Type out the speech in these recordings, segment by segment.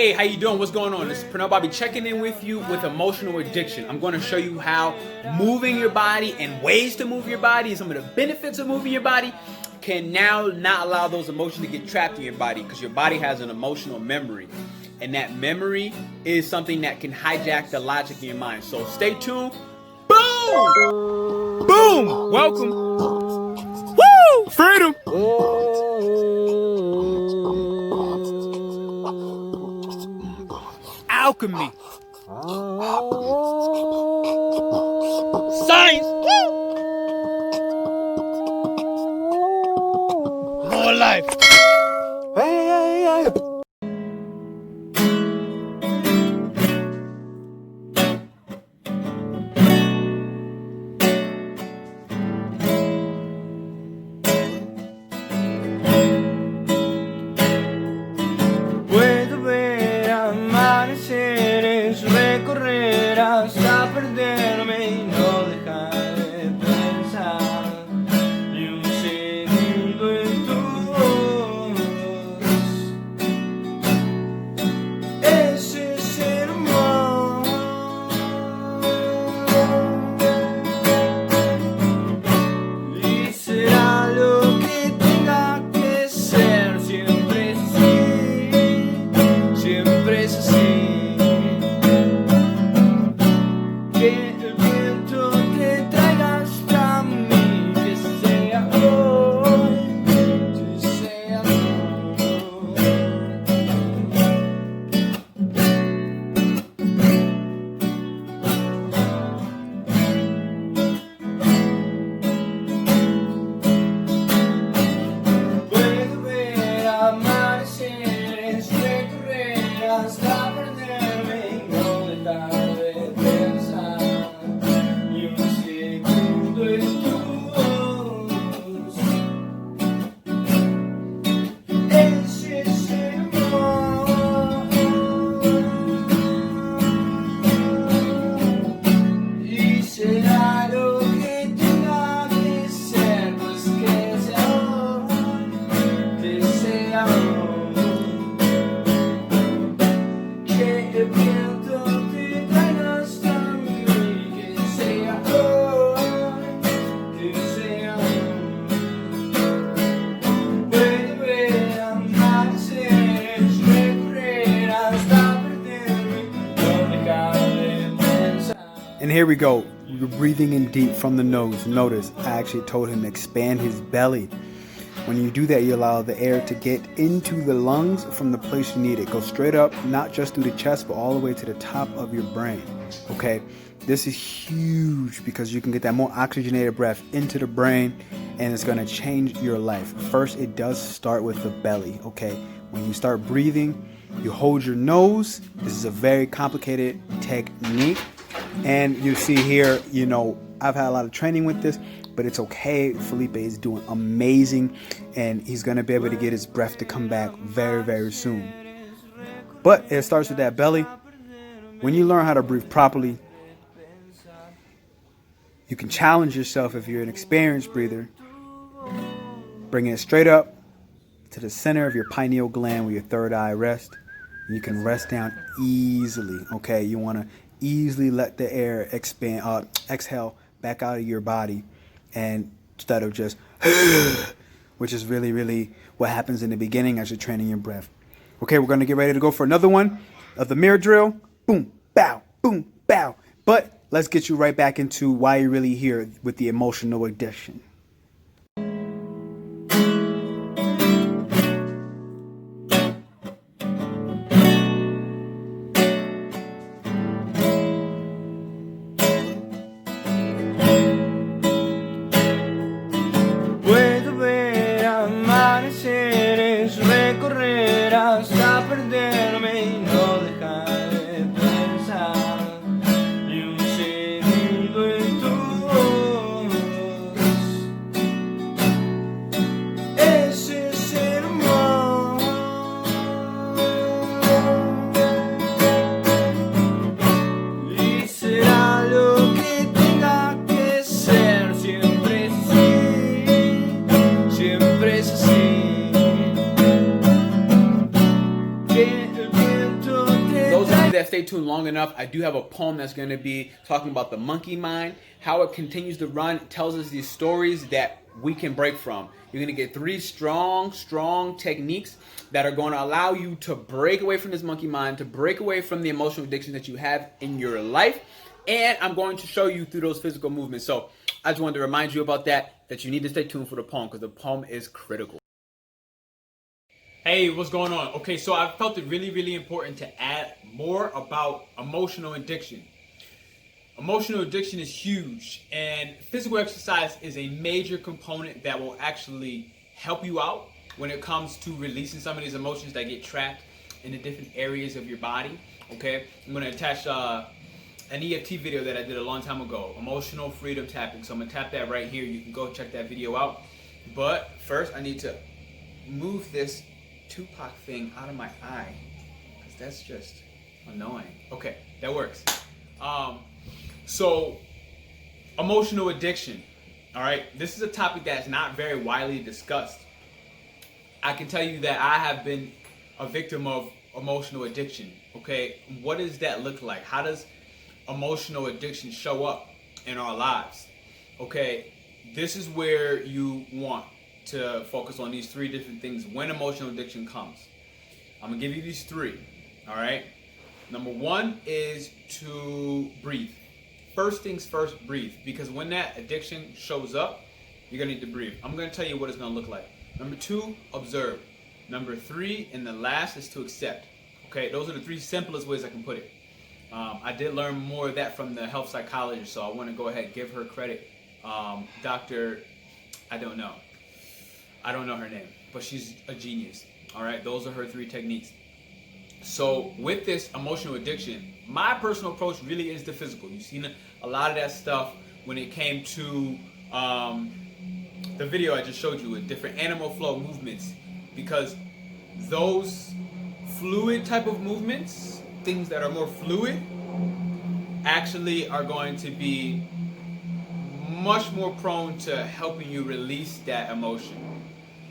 Hey, how you doing? What's going on? This is PernellBobby checking in with you with emotional addiction. I'm going to show you how moving your body and ways to move your body and some of the benefits of moving your body can now not allow those emotions to get trapped in your body, because your body has an emotional memory. And that memory is something that can hijack the logic in your mind. So stay tuned. Boom! Boom! Welcome. Woo! Freedom! Alchemy. Science. More life. Puedo ver amaneceres, recorrer hasta perderme y no dejar de pensar ni un segundo en tu voz. Ese es el amor. Y será lo que tenga que ser, siempre es así. Siempre es así. Que el viento te traiga hasta mí, que sea hoy, que sea hoy. Puedo ver amaneceres, recorrer hasta perderme y no dejar de pensar ni un segundo en tu voz. Ese es el amor. Y será lo que tenga que ser, pues que sea hoy, que sea hoy. Que el viento te traiga hasta mí, que sea hoy, que sea hoy. Puedo ver amaneceres, recorrer hasta perderme, no dejar de pensar. And here we go. You're breathing in deep from the nose. Notice, I actually told him to expand his belly. When you do that, you allow the air to get into the lungs from the place you need it. Go straight up, not just through the chest, but all the way to the top of your brain. Okay? This is huge because you can get that more oxygenated breath into the brain, and it's going to change your life. First, it does start with the belly. Okay? When you start breathing, you hold your nose. This is a very complicated technique. And you see here, I've had a lot of training with this, but it's okay. Felipe is doing amazing, and he's going to be able to get his breath to come back very, very soon. But it starts with that belly. When you learn how to breathe properly, you can challenge yourself if you're an experienced breather. Bring it straight up to the center of your pineal gland where your third eye rests. You can rest down easily, okay? You want to easily let the air exhale back out of your body, and instead of just which is really, really what happens in the beginning as you're training your breath. Okay, we're going to get ready to go for another one of the mirror drill. Boom, bow, boom, bow. But let's get you right back into why you're really here with the emotional addiction. Puedo ver amaneceres, recorrer hasta perderme y no dejar de pensar ni un segundo en tu voz. that stay tuned long enough, I do have a poem that's going to be talking about the monkey mind, how it continues to run. It tells us these stories that we can break from. You're going to get 3 strong techniques that are going to allow you to break away from this monkey mind, to break away from the emotional addiction that you have in your life. And I'm going to show you through those physical movements. So I just wanted to remind you about that you need to stay tuned for the poem, because the poem is critical. Hey, what's going on? Okay, so I felt it really important to add more about emotional addiction. Emotional addiction is huge, and physical exercise is a major component that will actually help you out when it comes to releasing some of these emotions that get trapped in the different areas of your body. Okay, I'm going to attach an EFT video that I did a long time ago, emotional freedom tapping. So I'm going to tap that right here. You can go check that video out. But first, I need to move this Tupac thing out of my eye, because that's just annoying. Okay, that works. So emotional addiction, all right, this is a topic that's not very widely discussed. I can tell you that I have been a victim of emotional addiction. Okay, what does that look like? How does emotional addiction show up in our lives? Okay, this is where you want to focus on these 3 different things when emotional addiction comes. I'm gonna give you these 3, all right? Number 1 is to breathe. First things first, breathe, because when that addiction shows up, you're gonna need to breathe. I'm gonna tell you what it's gonna look like. Number 2, observe. Number 3, and the last, is to accept. Okay, those are the 3 simplest ways I can put it. I did learn more of that from the health psychologist, so I want to go ahead and give her credit. Dr. I don't know her name, but she's a genius. All right, those are her 3 techniques. So with this emotional addiction, my personal approach really is the physical. You've seen a lot of that stuff when it came to the video I just showed you with different animal flow movements, because those fluid type of movements, things that are more fluid, actually are going to be much more prone to helping you release that emotion,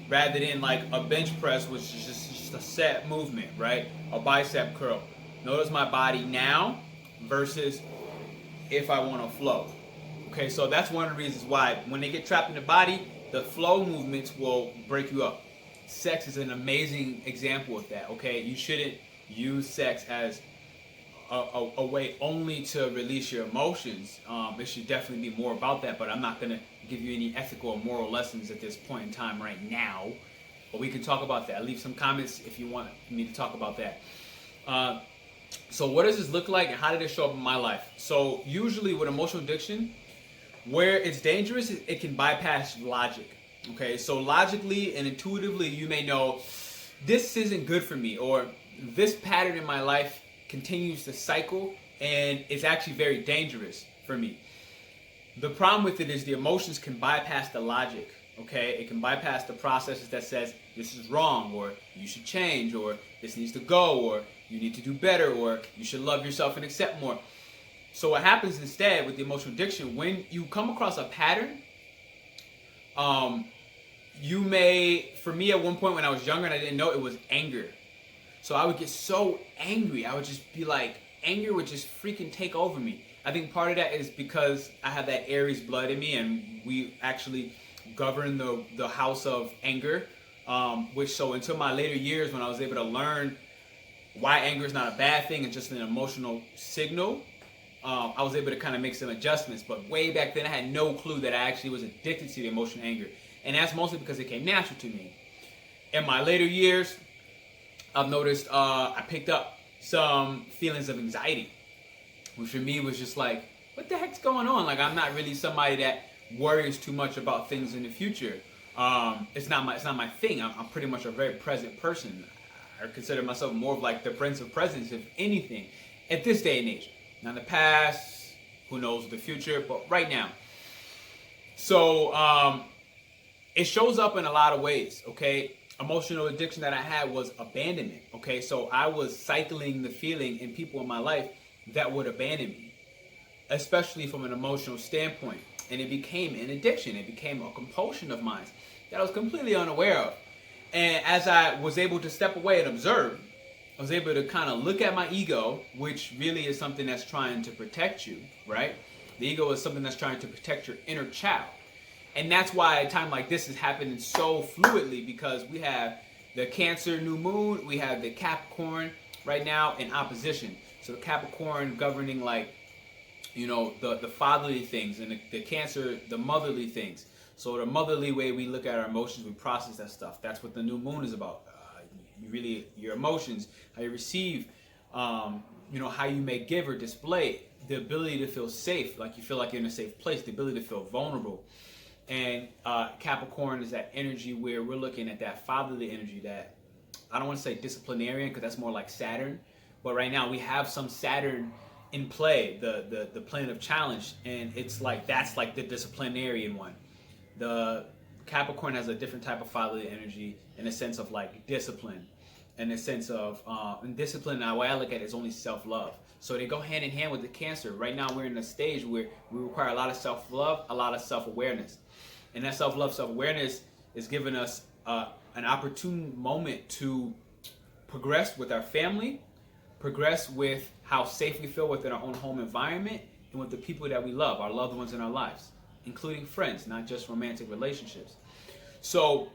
rather than like a bench press, which is just a set movement, right? A bicep curl. Notice my body now versus if I want to flow. Okay, so that's one of the reasons why when they get trapped in the body, the flow movements will break you up. Sex is an amazing example of that. Okay, you shouldn't use sex as a way only to release your emotions. It should definitely be more about that, but I'm not going to give you any ethical or moral lessons at this point in time right now, but we can talk about that. Leave some comments if you want me to talk about that. So what does this look like, and how did it show up in my life? So usually with emotional addiction, where it's dangerous, it can bypass logic. Okay, so logically and intuitively you may know this isn't good for me, or this pattern in my life continues to cycle and it's actually very dangerous for me. The problem with it is the emotions can bypass the logic. Okay, it can bypass the processes that says this is wrong, or you should change, or this needs to go, or you need to do better, or you should love yourself and accept more. So what happens instead with the emotional addiction, when you come across a pattern, you may, for me at one point when I was younger and I didn't know, it was anger. So I would get so angry. I would just be like, anger would just freaking take over me. I think part of that is because I have that Aries blood in me, and we actually govern the house of anger. Which, so until my later years when I was able to learn why anger is not a bad thing and just an emotional signal, I was able to kind of make some adjustments. But way back then I had no clue that I actually was addicted to the emotion of anger. And that's mostly because it came natural to me. In my later years, I've noticed I picked up some feelings of anxiety, which for me was just like, what the heck's going on? Like, I'm not really somebody that worries too much about things in the future. It's not my thing. I'm pretty much a very present person. I consider myself more of like the prince of presence, if anything, at this day and age. Now in the past, who knows the future, but right now. So it shows up in a lot of ways, okay? Emotional addiction that I had was abandonment, okay? So I was cycling the feeling in people in my life that would abandon me, especially from an emotional standpoint. And it became an addiction. It became a compulsion of mine that I was completely unaware of. And as I was able to step away and observe, I was able to kind of look at my ego, which really is something that's trying to protect you, right? The ego is something that's trying to protect your inner child. And that's why a time like this is happening so fluidly, because we have the Cancer new moon, we have the Capricorn right now in opposition. So the Capricorn governing like, you know, the fatherly things, and the Cancer, the motherly things. So the motherly way we look at our emotions, we process that stuff. That's what the new moon is about. Your emotions, how you receive, you know, how you may give or display, the ability to feel safe, like you feel like you're in a safe place, the ability to feel vulnerable. And Capricorn is that energy where we're looking at that fatherly energy, that I don't want to say disciplinarian because that's more like Saturn, but right now we have some Saturn in play, the plane of challenge, and it's like that's like the disciplinarian one. The Capricorn has a different type of fatherly energy in a sense of like discipline, in a sense of and discipline. Now, the way I look at it is only self-love. So they go hand in hand with the Cancer. Right now we're in a stage where we require a lot of self-love, a lot of self-awareness, and that self-love, self-awareness is giving us an opportune moment to progress with our family, progress with how safe we feel within our own home environment, and with the people that we love, our loved ones in our lives, including friends, not just romantic relationships. So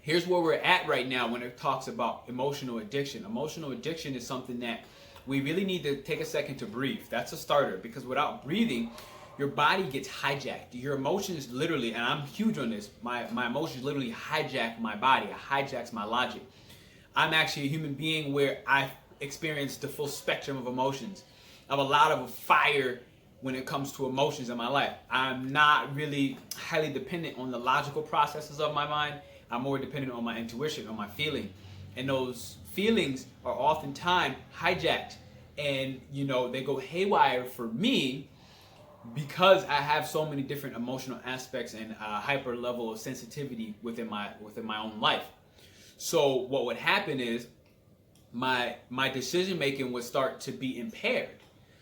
here's where we're at right now when it talks about emotional addiction. Emotional addiction is something that we really need to take a second to breathe. That's a starter, because without breathing, your body gets hijacked. Your emotions literally, and I'm huge on this, my emotions literally hijack my body. It hijacks my logic. I'm actually a human being where I experience the full spectrum of emotions. I have a lot of fire when it comes to emotions in my life. I'm not really highly dependent on the logical processes of my mind. I'm more dependent on my intuition, on my feeling. And those feelings are oftentimes hijacked, and you know, they go haywire for me because I have so many different emotional aspects and a hyper level of sensitivity within my own life. So what would happen is my decision making would start to be impaired.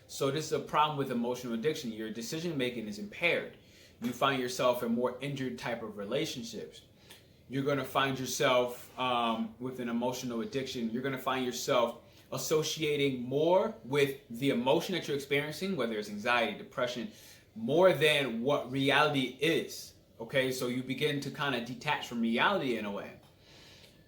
So this is a problem with emotional addiction. Your decision making is impaired. You find yourself in more injured type of relationships. You're going to find yourself with an emotional addiction. You're going to find yourself associating more with the emotion that you're experiencing, whether it's anxiety, depression, more than what reality is. Okay, so you begin to kind of detach from reality in a way.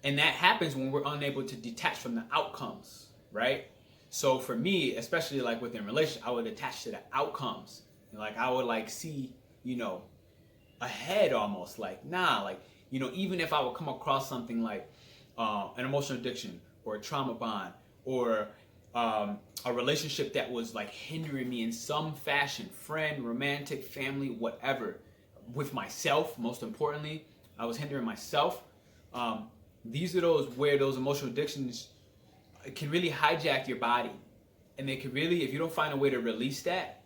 And that happens when we're unable to detach from the outcomes, right? So for me, especially like within relationships, I would attach to the outcomes. Like I would like see, you know, ahead almost, like, nah, like, you know, even if I would come across something like an emotional addiction or a trauma bond or a relationship that was like hindering me in some fashion, friend, romantic, family, whatever, with myself, most importantly, I was hindering myself. These are those where those emotional addictions can really hijack your body. And they can really, if you don't find a way to release that,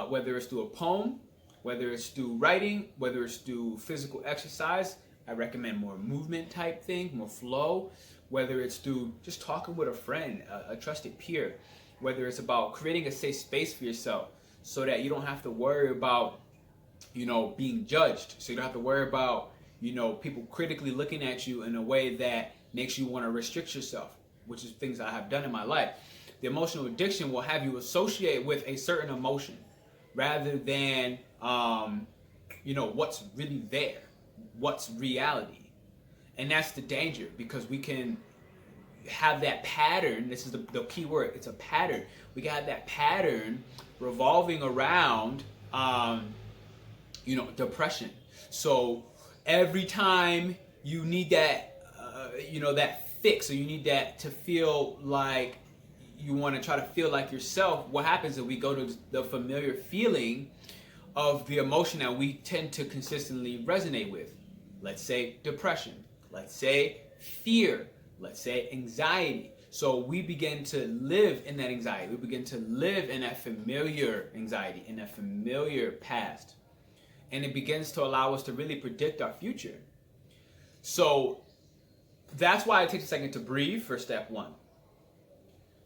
whether it's through a poem, whether it's through writing, whether it's through physical exercise, I recommend more movement type thing, more flow, whether it's through just talking with a friend, a trusted peer, whether it's about creating a safe space for yourself so that you don't have to worry about, you know, being judged. So you don't have to worry about, you know, people critically looking at you in a way that makes you want to restrict yourself, which is things I have done in my life. The emotional addiction will have you associate with a certain emotion rather than, you know, what's really there, what's reality. And that's the danger, because we can have that pattern. This is the key word. It's a pattern. We can have that pattern revolving around, you know, depression. So every time you need that, you know, that fix, or you need that to feel like you want to try to feel like yourself, what happens is we go to the familiar feeling of the emotion that we tend to consistently resonate with. Let's say depression, let's say fear, let's say anxiety. So we begin to live in that anxiety. We begin to live in that familiar anxiety, in that familiar past. And it begins to allow us to really predict our future. So that's why it takes a second to breathe for step one.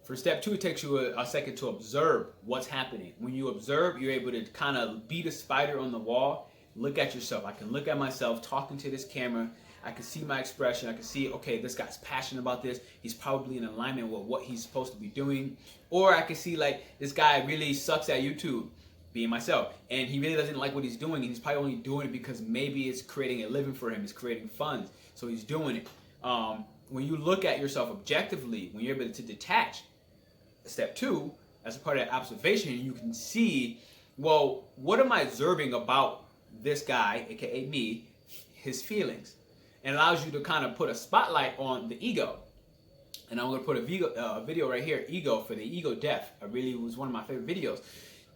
For step two, it takes you a second to observe what's happening. When you observe, you're able to kind of be the spider on the wall, look at yourself. I can look at myself talking to this camera. I can see my expression. I can see, okay, this guy's passionate about this. He's probably in alignment with what he's supposed to be doing. Or I can see like this guy really sucks at YouTube, being myself, and he really doesn't like what he's doing, and he's probably only doing it because maybe it's creating a living for him. It's creating funds, so he's doing it. When you look at yourself objectively, when you're able to detach, step 2, as a part of that observation, you can see, well, what am I observing about this guy, aka me, his feelings? And it allows you to kind of put a spotlight on the ego. And I'm going to put a video right here, ego, for the ego death. It was one of my favorite videos.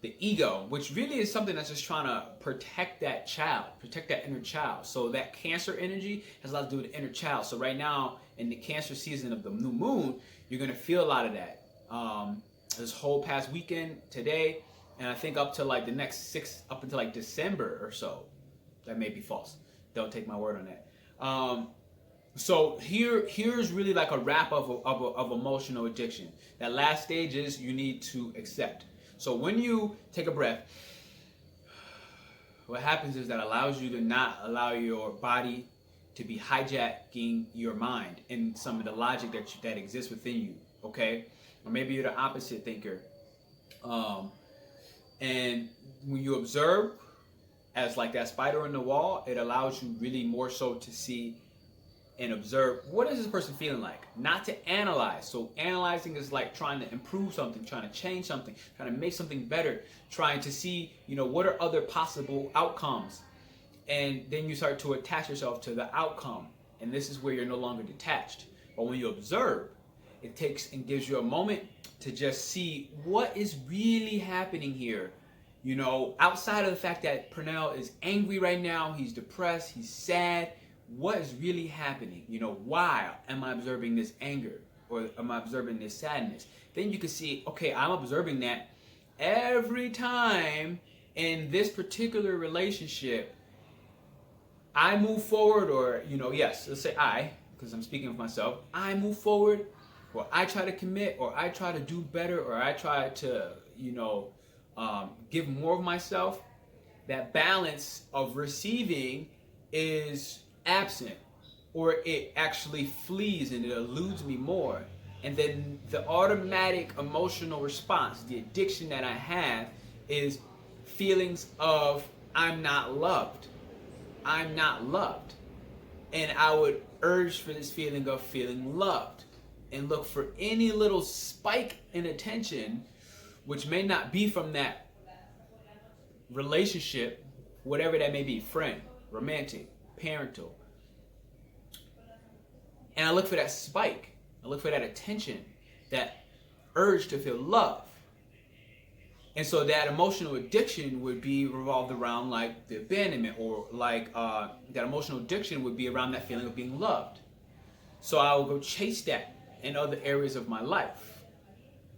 The ego, which really is something that's just trying to protect that child, protect that inner child. So that Cancer energy has a lot to do with the inner child. So right now, in the Cancer season of the new moon, you're going to feel a lot of that. This whole past weekend, today, and I think up to like the next up until like December or so. That may be false. Don't take my word on that. So here's really like a wrap of emotional addiction. That last stage is you need to accept. So when you take a breath, what happens is that allows you to not allow your body to be hijacking your mind and some of the logic that exists within you, okay? Or maybe you're the opposite thinker. And when you observe as like that spider in the wall, it allows you really more so to see and observe, what is this person feeling like? Not to analyze. So analyzing is like trying to improve something, trying to change something, trying to make something better, trying to see, what are other possible outcomes. And then you start to attach yourself to the outcome. And this is where you're no longer detached. But when you observe, it takes and gives you a moment to just see what is really happening here. Outside of the fact that Pernell is angry right now, he's depressed, he's sad. What is really happening? Why am I observing this anger, or am I observing this sadness? Then you can see, okay, I'm observing that every time in this particular relationship, I move forward, or, yes, let's say I, because I'm speaking of myself, I move forward, or I try to commit, or I try to do better, or I try to, give more of myself. That balance of receiving is absent, or it actually flees and it eludes me more. And then the automatic emotional response, the addiction that I have, is feelings of I'm not loved. I'm not loved. And I would urge for this feeling of feeling loved and look for any little spike in attention, which may not be from that relationship, whatever that may be, friend, romantic, parental. And I look for that spike. I look for that attention, that urge to feel love. And so that emotional addiction would be revolved around like the abandonment, or like that emotional addiction would be around that feeling of being loved. So I will go chase that in other areas of my life,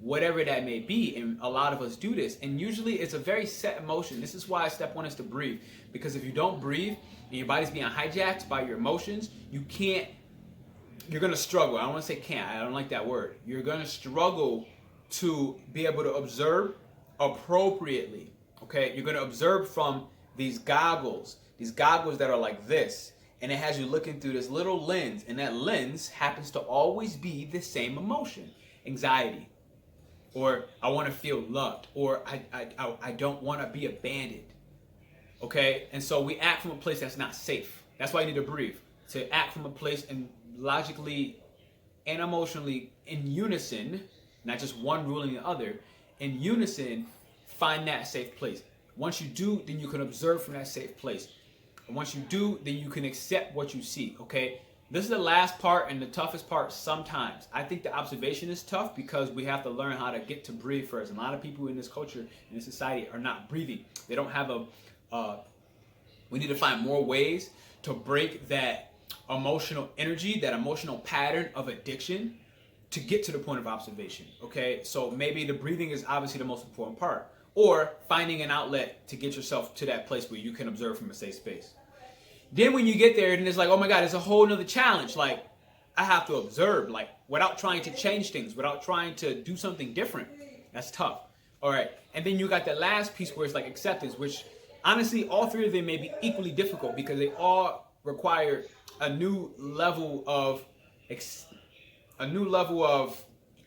whatever that may be. And a lot of us do this. And usually it's a very set emotion. This is why step 1 is to breathe. Because if you don't breathe and your body's being hijacked by your emotions, you're going to struggle. I don't want to say can't. I don't like that word. You're going to struggle to be able to observe appropriately. Okay? You're going to observe from these goggles that are like this. And it has you looking through this little lens. And that lens happens to always be the same emotion. Anxiety. Or I want to feel loved. Or I don't want to be abandoned. Okay? And so we act from a place that's not safe. That's why you need to breathe. To act from a place and logically and emotionally in unison, not just one ruling the other, in unison, find that safe place. Once you do, then you can observe from that safe place. And once you do, then you can accept what you see, okay? This is the last part and the toughest part sometimes. I think the observation is tough because we have to learn how to get to breathe first. And a lot of people in this culture, in this society, are not breathing. They don't have we need to find more ways to break that emotional energy, that emotional pattern of addiction, to get to the point of observation, okay? So maybe the breathing is obviously the most important part, or finding an outlet to get yourself to that place where you can observe from a safe space. Then when you get there, then it's like, oh my God, it's a whole nother challenge. Like, I have to observe, like, without trying to change things, without trying to do something different. That's tough. All right, and then you got the last piece where it's like acceptance, which honestly, all three of them may be equally difficult because they all require a new level of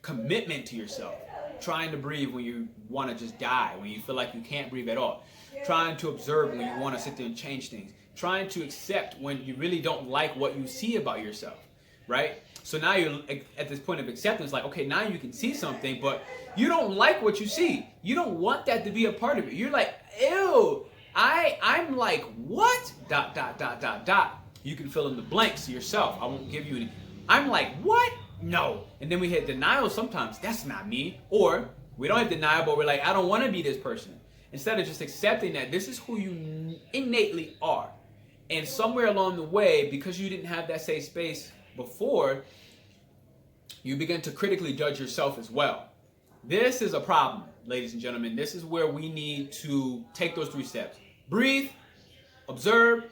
commitment to yourself. Trying to breathe when you want to just die, when you feel like you can't breathe at all. Trying to observe when you want to sit there and change things. Trying to accept when you really don't like what you see about yourself, right? So now you're at this point of acceptance, like, okay, now you can see something, but you don't like what you see. You don't want that to be a part of it. You're like, ew, I'm like, what? ... You can fill in the blanks yourself. I won't give you any. I'm like, what? No. And then we hit denial sometimes. That's not me. Or we don't have denial, but we're like, I don't want to be this person. Instead of just accepting that this is who you innately are. And somewhere along the way, because you didn't have that safe space before, you begin to critically judge yourself as well. This is a problem, ladies and gentlemen. This is where we need to take those 3 steps. Breathe, observe,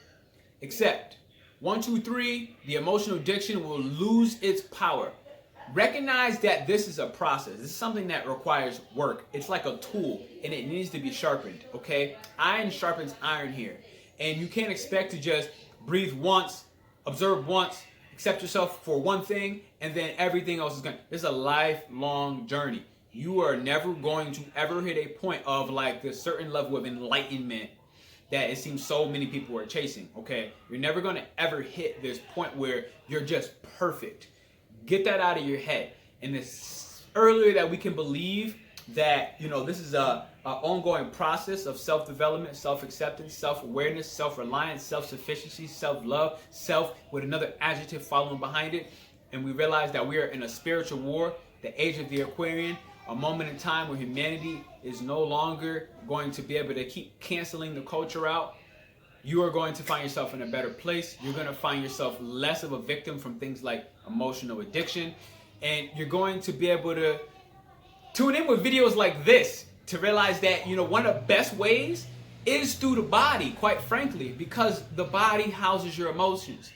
accept. 1, 2, 3, the emotional addiction will lose its power. Recognize that this is a process. This is something that requires work. It's like a tool, and it needs to be sharpened, okay? Iron sharpens iron here. And you can't expect to just breathe once, observe once, accept yourself for one thing, and then everything else is going. It's a lifelong journey. You are never going to ever hit a point of like this certain level of enlightenment that it seems so many people are chasing, okay? You're never going to ever hit this point where you're just perfect. Get that out of your head. And it's earlier that we can believe that, you know, this is a ongoing process of self-development, self-acceptance, self-awareness, self-reliance, self-sufficiency, self-love, self with another adjective following behind it. And we realize that we are in a spiritual war, the age of the Aquarian, a moment in time where humanity is no longer going to be able to keep canceling the culture out. You are going to find yourself in a better place. You're going to find yourself less of a victim from things like emotional addiction. And you're going to be able to tune in with videos like this to realize that, you know, one of the best ways is through the body, quite frankly, because the body houses your emotions.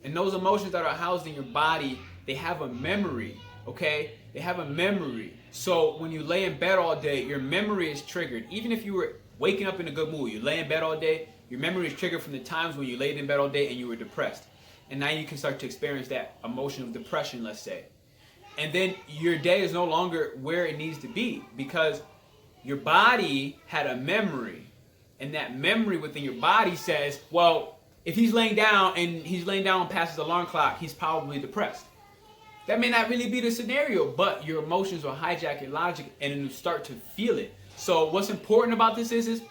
And those emotions that are housed in your body, they have a memory, okay? They have a memory. So when you lay in bed all day, your memory is triggered. Even if you were waking up in a good mood, you lay in bed all day, your memory is triggered from the times when you laid in bed all day and you were depressed. And now you can start to experience that emotion of depression, let's say. And then your day is no longer where it needs to be because your body had a memory. And that memory within your body says, well, if he's laying down and he's laying down past his alarm clock, he's probably depressed. That may not really be the scenario, but your emotions will hijack your logic and then you start to feel it. So what's important about this is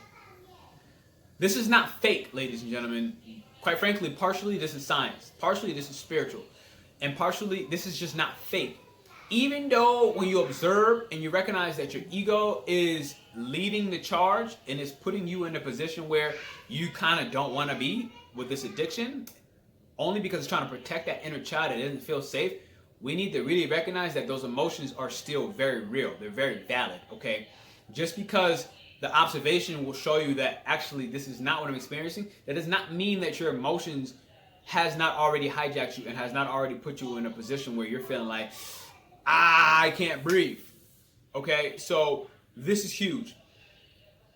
this is not fake, ladies and gentlemen. Quite frankly, partially this is science. Partially this is spiritual. And partially this is just not fake. Even though when you observe and you recognize that your ego is leading the charge and is putting you in a position where you kind of don't want to be with this addiction, only because it's trying to protect that inner child that doesn't feel safe, we need to really recognize that those emotions are still very real. They're very valid, okay? Just because the observation will show you that actually this is not what I'm experiencing, that does not mean that your emotions has not already hijacked you and has not already put you in a position where you're feeling like, I can't breathe. Okay, so this is huge.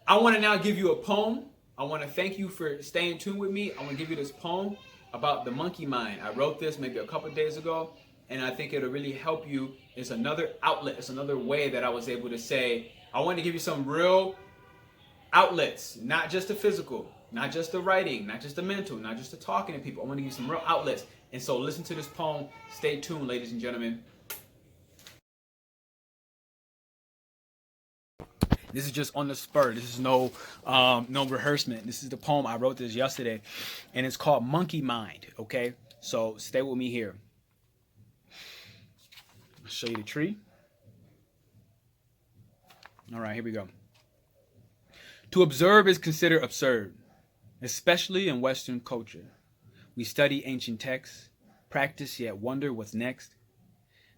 I want to now give you a poem. I want to thank you for staying tuned with me. I want to give you this poem about the monkey mind. I wrote this maybe a couple of days ago, and I think it'll really help you. It's another outlet. It's another way that I was able to say, I want to give you some real outlets, not just the physical, not just the writing, not just the mental, not just the talking to people. I want to give you some real outlets. And so listen to this poem. Stay tuned, ladies and gentlemen. This is just on the spur. This is no rehearsement. This is the poem. I wrote this yesterday, and it's called Monkey Mind, okay? So stay with me here. I'll show you the tree. All right, here we go. To observe is considered absurd, especially in Western culture. We study ancient texts, practice yet wonder what's next.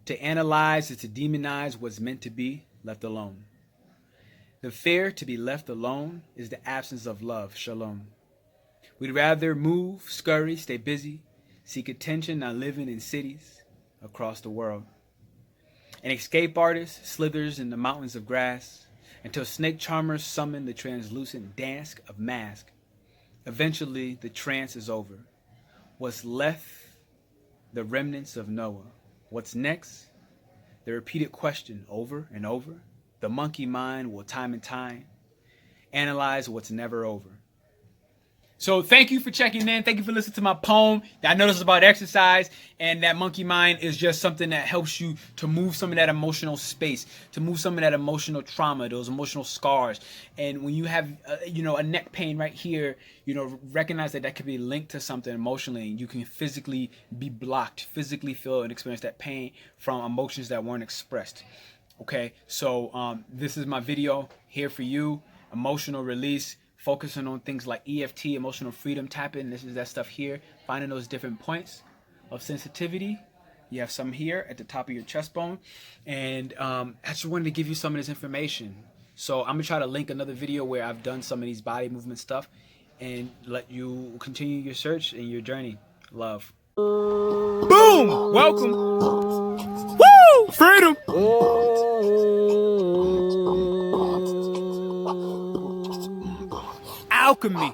To analyze is to demonize what's meant to be left alone. The fear to be left alone is the absence of love, shalom. We'd rather move, scurry, stay busy, seek attention, not living in cities across the world. An escape artist slithers in the mountains of grass until snake charmers summon the translucent dance of mask. Eventually, the trance is over. What's left? The remnants of Noah. What's next? The repeated question over and over. The monkey mind will time and time analyze what's never over. So thank you for checking in. Thank you for listening to my poem. I know this is about exercise, and that monkey mind is just something that helps you to move some of that emotional space, to move some of that emotional trauma, those emotional scars. And when you have, a neck pain right here, recognize that could be linked to something emotionally. You can physically be blocked, physically feel and experience that pain from emotions that weren't expressed. Okay, so this is my video here for you, emotional release. Focusing on things like EFT, emotional freedom tapping. This is that stuff here. Finding those different points of sensitivity. You have some here at the top of your chest bone. And I just wanted to give you some of this information. So I'm going to try to link another video where I've done some of these body movement stuff and let you continue your search and your journey. Love. Boom! Welcome. Woo! Freedom! Alchemy.